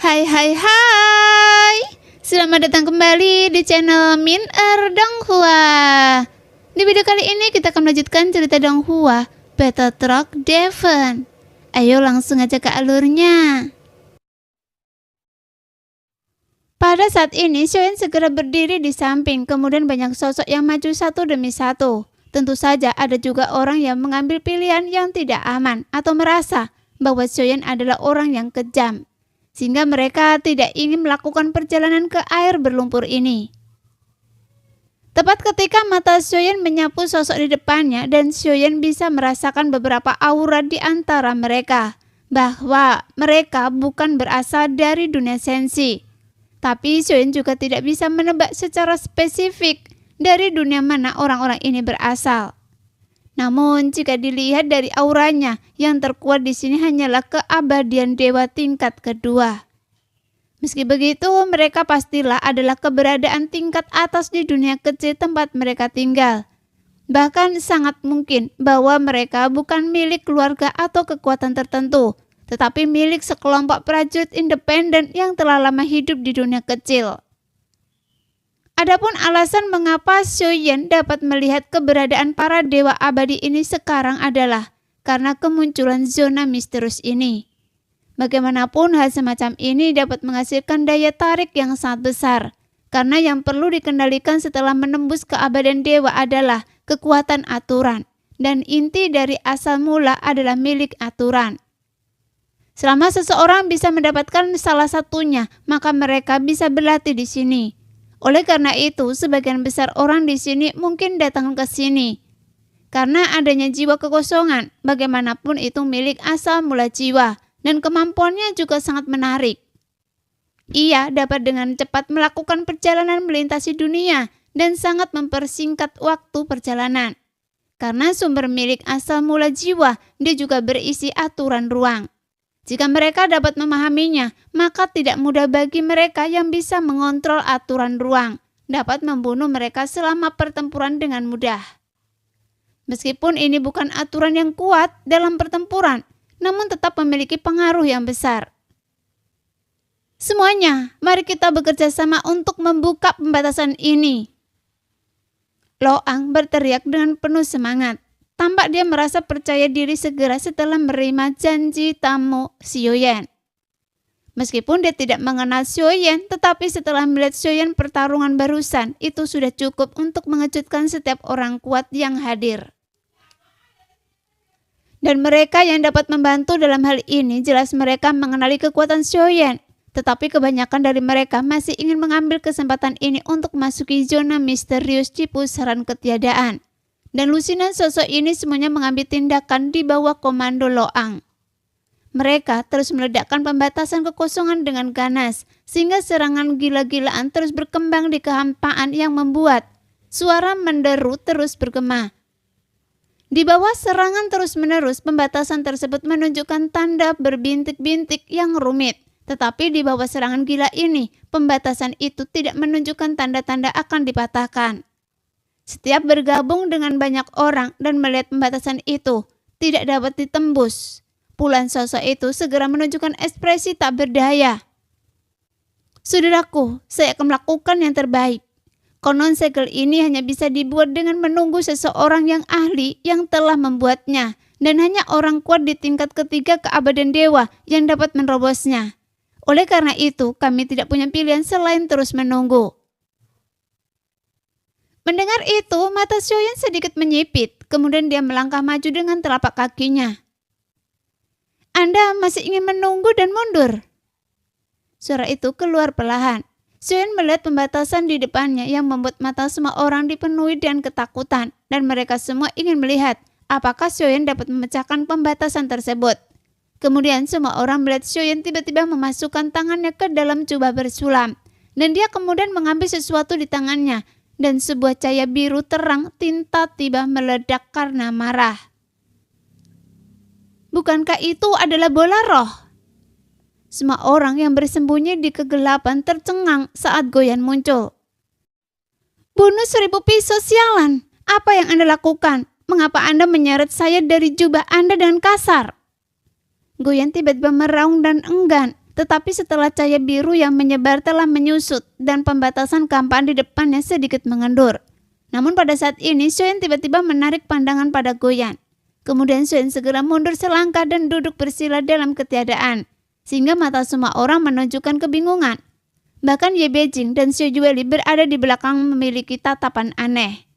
Hai hai hai. Selamat datang kembali di channel Min Donghua. Di video kali ini kita akan melanjutkan cerita Donghua Battle Truck Devon. Ayo langsung aja ke alurnya. Pada saat ini Xiaoyan segera berdiri di samping, kemudian banyak sosok yang maju satu demi satu. Tentu saja ada juga orang yang mengambil pilihan yang tidak aman atau merasa bahwa Xiaoyan adalah orang yang kejam, sehingga mereka tidak ingin melakukan perjalanan ke air berlumpur ini. Tepat ketika mata Xiaoyan menyapu sosok di depannya dan Xiaoyan bisa merasakan beberapa aura di antara mereka, bahwa mereka bukan berasal dari dunia sensi. Tapi Xiaoyan juga tidak bisa menebak secara spesifik dari dunia mana orang-orang ini berasal. Namun jika dilihat dari auranya, yang terkuat di sini hanyalah keabadian dewa tingkat kedua. Meski begitu, mereka pastilah adalah keberadaan tingkat atas di dunia kecil tempat mereka tinggal. Bahkan sangat mungkin bahwa mereka bukan milik keluarga atau kekuatan tertentu, tetapi milik sekelompok prajurit independen yang telah lama hidup di dunia kecil. Adapun alasan mengapa Xiaoyan dapat melihat keberadaan para dewa abadi ini sekarang adalah karena kemunculan zona misterius ini. Bagaimanapun hal semacam ini dapat menghasilkan daya tarik yang sangat besar, karena yang perlu dikendalikan setelah menembus keabadian dewa adalah kekuatan aturan, dan inti dari asal mula adalah milik aturan. Selama seseorang bisa mendapatkan salah satunya, maka mereka bisa berlatih di sini. Oleh karena itu, sebagian besar orang di sini mungkin datang ke sini karena adanya jiwa kekosongan. Bagaimanapun itu milik asal mula jiwa, dan kemampuannya juga sangat menarik. Ia dapat dengan cepat melakukan perjalanan melintasi dunia dan sangat mempersingkat waktu perjalanan. Karena sumber milik asal mula jiwa, dia juga berisi aturan ruang. Jika mereka dapat memahaminya, maka tidak mudah bagi mereka yang bisa mengontrol aturan ruang, dapat membunuh mereka selama pertempuran dengan mudah. Meskipun ini bukan aturan yang kuat dalam pertempuran, namun tetap memiliki pengaruh yang besar. Semuanya, mari kita bekerja sama untuk membuka pembatasan ini. Loang berteriak dengan penuh semangat. Tampak dia merasa percaya diri segera setelah menerima janji tamu Xiaoyan. Meskipun dia tidak mengenal Xiaoyan, tetapi setelah melihat Xiaoyan pertarungan barusan, itu sudah cukup untuk mengejutkan setiap orang kuat yang hadir. Dan mereka yang dapat membantu dalam hal ini jelas mereka mengenali kekuatan Xiaoyan, tetapi kebanyakan dari mereka masih ingin mengambil kesempatan ini untuk memasuki zona misterius di pusaran ketiadaan. Dan lusinan sosok ini semuanya mengambil tindakan di bawah komando Loang. Mereka terus meledakkan pembatasan kekosongan dengan ganas, sehingga serangan gila-gilaan terus berkembang di kehampaan yang membuat suara menderu terus bergema. Di bawah serangan terus-menerus, pembatasan tersebut menunjukkan tanda berbintik-bintik yang rumit. Tetapi di bawah serangan gila ini, pembatasan itu tidak menunjukkan tanda-tanda akan dipatahkan. Setiap bergabung dengan banyak orang dan melihat pembatasan itu tidak dapat ditembus, puluhan sosok itu segera menunjukkan ekspresi tak berdaya. Saudaraku, saya akan melakukan yang terbaik. Konon segel ini hanya bisa dibuat dengan menunggu seseorang yang ahli yang telah membuatnya, dan hanya orang kuat di tingkat ketiga keabadian dewa yang dapat menerobosnya. Oleh karena itu, kami tidak punya pilihan selain terus menunggu. Mendengar itu, mata Xiaoyan sedikit menyipit, kemudian dia melangkah maju dengan telapak kakinya. Anda masih ingin menunggu dan mundur? Suara itu keluar perlahan. Xiaoyan melihat pembatasan di depannya yang membuat mata semua orang dipenuhi dengan ketakutan, dan mereka semua ingin melihat apakah Xiaoyan dapat memecahkan pembatasan tersebut. Kemudian semua orang melihat Xiaoyan tiba-tiba memasukkan tangannya ke dalam jubah bersulam, dan dia kemudian mengambil sesuatu di tangannya. Dan sebuah cahaya biru terang tinta tiba meledak karena marah. Bukankah itu adalah bola roh? Semua orang yang bersembunyi di kegelapan tercengang saat Goyan muncul. Bunuh 1000 pisau sialan, apa yang Anda lakukan? Mengapa Anda menyeret saya dari jubah Anda dengan kasar? Goyan tiba-tiba meraung dan enggan, tetapi setelah cahaya biru yang menyebar telah menyusut dan pembatasan kehampaan di depannya sedikit mengendur. Namun pada saat ini Soen tiba-tiba menarik pandangan pada Goyan. Kemudian Soen segera mundur selangkah dan duduk bersila dalam ketiadaan, sehingga mata semua orang menunjukkan kebingungan. Bahkan Ye Beijing dan Xiao Jueli berada di belakang memiliki tatapan aneh.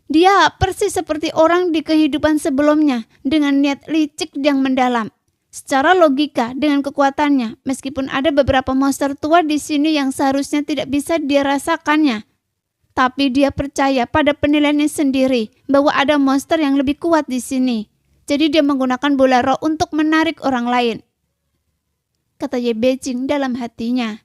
Dia persis seperti orang di kehidupan sebelumnya dengan niat licik yang mendalam. Secara logika dengan kekuatannya, meskipun ada beberapa monster tua di sini yang seharusnya tidak bisa dirasakannya, tapi dia percaya pada penilaiannya sendiri bahwa ada monster yang lebih kuat di sini. Jadi dia menggunakan bola roh untuk menarik orang lain, kata Ye Beijing dalam hatinya.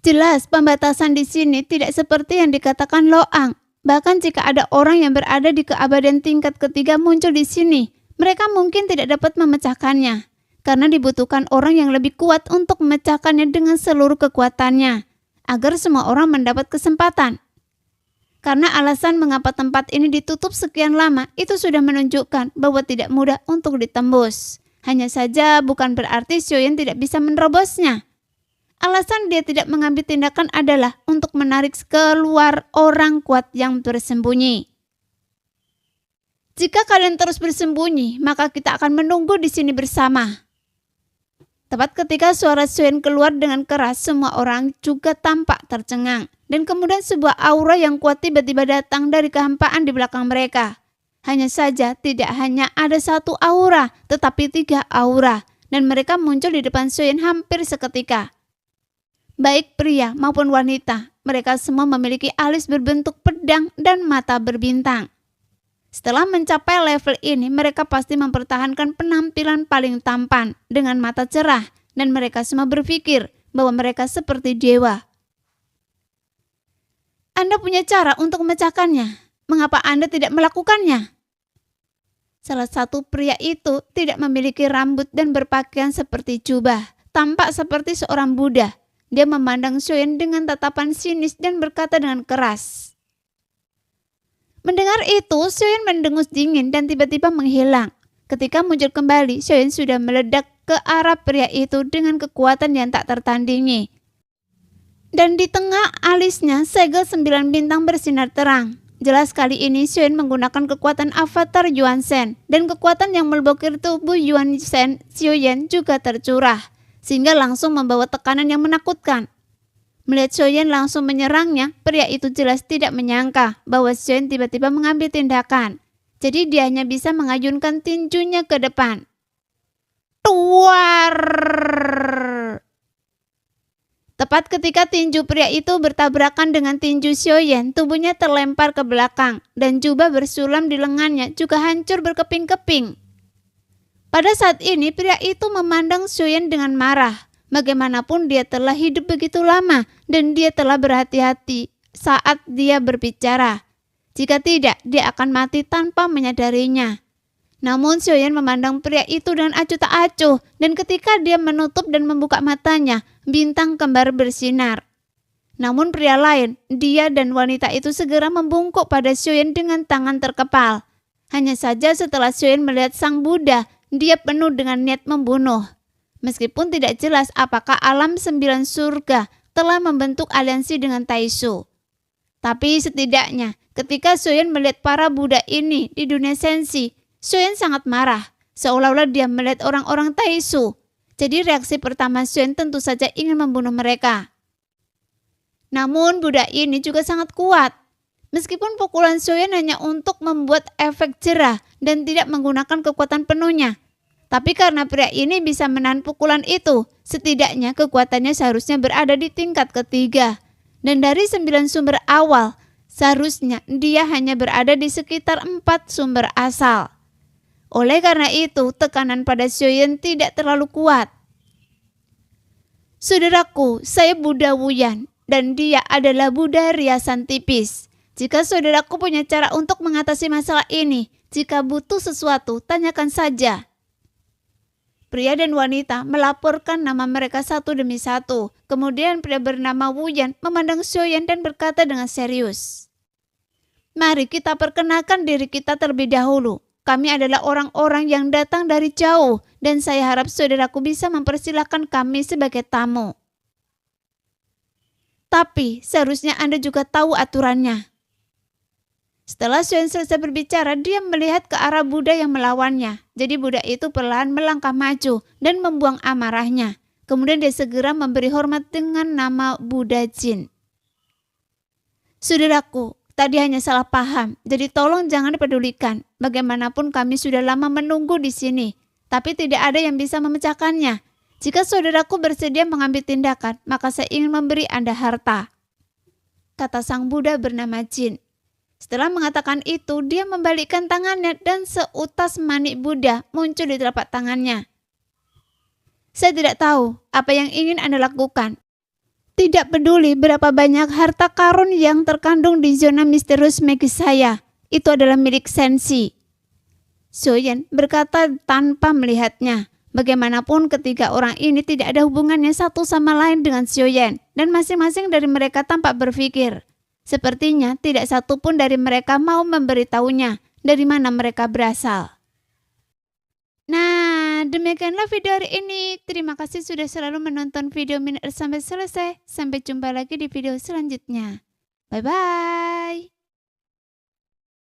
Jelas pembatasan di sini tidak seperti yang dikatakan Loang. Bahkan jika ada orang yang berada di keabadian tingkat ketiga muncul di sini, mereka mungkin tidak dapat memecahkannya, karena dibutuhkan orang yang lebih kuat untuk memecahkannya dengan seluruh kekuatannya, agar semua orang mendapat kesempatan. Karena alasan mengapa tempat ini ditutup sekian lama, itu sudah menunjukkan bahwa tidak mudah untuk ditembus. Hanya saja bukan berarti Xiaoyan tidak bisa menerobosnya. Alasan dia tidak mengambil tindakan adalah untuk menarik keluar orang kuat yang bersembunyi. Jika kalian terus bersembunyi, maka kita akan menunggu di sini bersama. Tepat ketika suara Xiaoyan keluar dengan keras, semua orang juga tampak tercengang. Dan kemudian sebuah aura yang kuat tiba-tiba datang dari kehampaan di belakang mereka. Hanya saja tidak hanya ada satu aura, tetapi 3 aura. Dan mereka muncul di depan Xiaoyan hampir seketika. Baik pria maupun wanita, mereka semua memiliki alis berbentuk pedang dan mata berbintang. Setelah mencapai level ini, mereka pasti mempertahankan penampilan paling tampan dengan mata cerah, dan mereka semua berpikir bahwa mereka seperti dewa. Anda punya cara untuk memecahkannya. Mengapa Anda tidak melakukannya? Salah satu pria itu tidak memiliki rambut dan berpakaian seperti jubah, tampak seperti seorang Buddha. Dia memandang Xiaoyan dengan tatapan sinis dan berkata dengan keras. Mendengar itu, Xiaoyan mendengus dingin dan tiba-tiba menghilang. Ketika muncul kembali, Xiaoyan sudah meledak ke arah pria itu dengan kekuatan yang tak tertandingi. Dan di tengah alisnya, segel 9 bintang bersinar terang. Jelas kali ini Xiaoyan menggunakan kekuatan avatar Yuan Shen, dan kekuatan yang melebokir tubuh Yuan Shen Xiaoyan juga tercurah, sehingga langsung membawa tekanan yang menakutkan. Melihat Xiaoyan langsung menyerangnya, pria itu jelas tidak menyangka bahwa Xiaoyan tiba-tiba mengambil tindakan. Jadi dia hanya bisa mengayunkan tinjunya ke depan. Tuar! Tepat ketika tinju pria itu bertabrakan dengan tinju Xiaoyan, tubuhnya terlempar ke belakang dan jubah bersulam di lengannya juga hancur berkeping-keping. Pada saat ini pria itu memandang Xiaoyan dengan marah. Bagaimanapun dia telah hidup begitu lama dan dia telah berhati-hati saat dia berbicara. Jika tidak, dia akan mati tanpa menyadarinya. Namun Xiaoyan memandang pria itu dengan acuh tak acuh, dan ketika dia menutup dan membuka matanya, bintang kembar bersinar. Namun pria lain, dia dan wanita itu segera membungkuk pada Xiaoyan dengan tangan terkepal. Hanya saja setelah Xiaoyan melihat sang Buddha, dia penuh dengan niat membunuh. Meskipun tidak jelas apakah alam 9 surga telah membentuk aliansi dengan Taishu. Tapi setidaknya ketika Xiaoyan melihat para Buddha ini di dunia sensi, Xiaoyan sangat marah, seolah-olah dia melihat orang-orang Taishu. Jadi reaksi pertama Xiaoyan tentu saja ingin membunuh mereka. Namun Buddha ini juga sangat kuat. Meskipun pukulan Xiaoyan hanya untuk membuat efek jerah dan tidak menggunakan kekuatan penuhnya. Tapi karena pria ini bisa menahan pukulan itu, setidaknya kekuatannya seharusnya berada di tingkat ketiga. Dan dari 9 sumber awal, seharusnya dia hanya berada di sekitar 4 sumber asal. Oleh karena itu, tekanan pada Xiaoyan tidak terlalu kuat. Saudaraku, saya Buddha Wuyan, dan dia adalah Buddha riasan tipis. Jika saudaraku punya cara untuk mengatasi masalah ini, jika butuh sesuatu, tanyakan saja. Pria dan wanita melaporkan nama mereka satu demi satu. Kemudian pria bernama Wuyan memandang Xiaoyan dan berkata dengan serius. Mari kita perkenalkan diri kita terlebih dahulu. Kami adalah orang-orang yang datang dari jauh dan saya harap saudaraku bisa mempersilahkan kami sebagai tamu. Tapi seharusnya Anda juga tahu aturannya. Setelah Suen selesai berbicara, dia melihat ke arah Buddha yang melawannya. Jadi Buddha itu perlahan melangkah maju dan membuang amarahnya. Kemudian dia segera memberi hormat dengan nama Buddha Jin. Saudaraku, tadi hanya salah paham, jadi tolong jangan dipedulikan. Bagaimanapun kami sudah lama menunggu di sini, tapi tidak ada yang bisa memecahkannya. Jika saudaraku bersedia mengambil tindakan, maka saya ingin memberi Anda harta, kata sang Buddha bernama Jin. Setelah mengatakan itu, dia membalikkan tangannya dan seutas manik Buddha muncul di telapak tangannya. Saya tidak tahu apa yang ingin Anda lakukan. Tidak peduli berapa banyak harta karun yang terkandung di zona misterius magis saya, itu adalah milik Sensi. Soyen berkata tanpa melihatnya. Bagaimanapun ketiga orang ini tidak ada hubungannya satu sama lain dengan Soyen, dan masing-masing dari mereka tampak berpikir. Sepertinya tidak satu pun dari mereka mau memberitahunya dari mana mereka berasal. Nah, demikianlah video hari ini. Terima kasih sudah selalu menonton video Minute sampai selesai. Sampai jumpa lagi di video selanjutnya. Bye-bye.